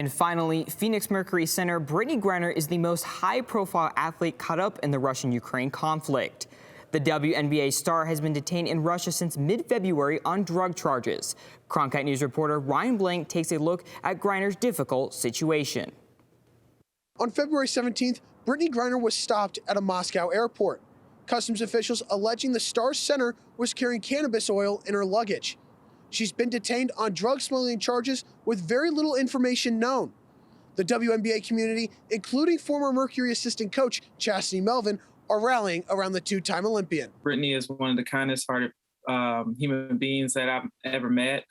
And finally, Phoenix Mercury center Brittney Griner is the most high-profile athlete caught up in the Russian-Ukraine conflict. The WNBA star has been detained in Russia since mid-February on drug charges. Cronkite News reporter Ryan Blank takes a look at Griner's difficult situation. On February 17th, Brittney Griner was stopped at a Moscow airport. Customs officials alleging the star's center was carrying cannabis oil in her luggage. She's been detained on drug smuggling charges with very little information known. The WNBA community, including former Mercury assistant coach Chasity Melvin, are rallying around the two-time Olympian. Brittney is one of the kindest-hearted human beings that I've ever met.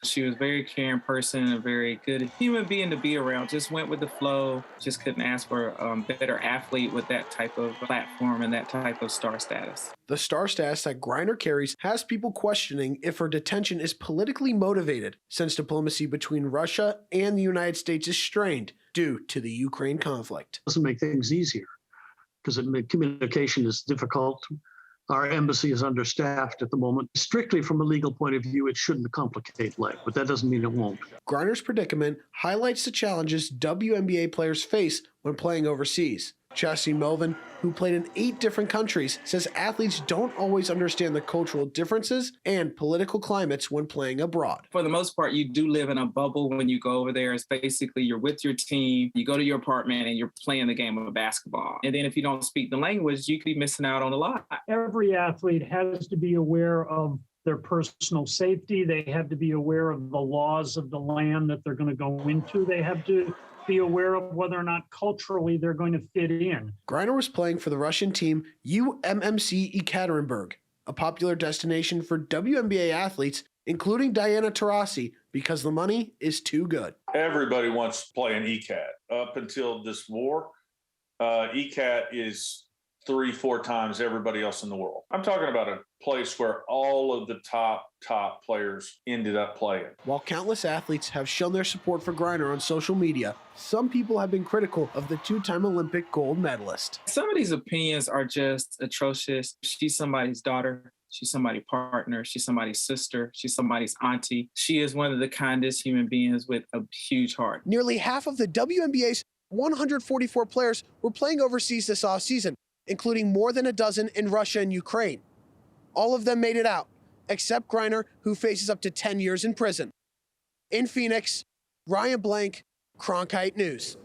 She was a very caring person, a very good human being to be around. Just went with the flow. Just couldn't ask for a better athlete with that type of platform and that type of star status. The star status that Griner carries has people questioning if her detention is politically motivated, since diplomacy between Russia and the United States is strained due to the Ukraine conflict. Doesn't make things easier because communication is difficult. Our embassy is understaffed at the moment. Strictly from a legal point of view, it shouldn't complicate life, but that doesn't mean it won't. Griner's predicament highlights the challenges WNBA players face when playing overseas. Chasity Melvin, who played in 8 different countries, says athletes don't always understand the cultural differences and political climates when playing abroad. For the most part, you do live in a bubble when you go over there. It's basically you're with your team, you go to your apartment, and you're playing the game of basketball. And then if you don't speak the language, you could be missing out on a lot. Every athlete has to be aware of their personal safety. They have to be aware of the laws of the land that they're going to go into. They have to be aware of whether or not culturally they're going to fit in. Griner was playing for the Russian team UMMC Ekaterinburg, a popular destination for WNBA athletes, including Diana Taurasi, because the money is too good. Everybody wants to play in ECAT. Up until this war, ECAT is 3-4 times everybody else in the world. I'm talking about a place where all of the top players ended up playing. While countless athletes have shown their support for Griner on social media, some people have been critical of the 2-time Olympic gold medalist. Some of these opinions are just atrocious. She's somebody's daughter. She's somebody's partner. She's somebody's sister. She's somebody's auntie. She is one of the kindest human beings with a huge heart. Nearly half of the WNBA's 144 players were playing overseas this offseason, including more than a dozen in Russia and Ukraine. All of them made it out, except Griner, who faces up to 10 years in prison. In Phoenix, Ryan Blank, Cronkite News.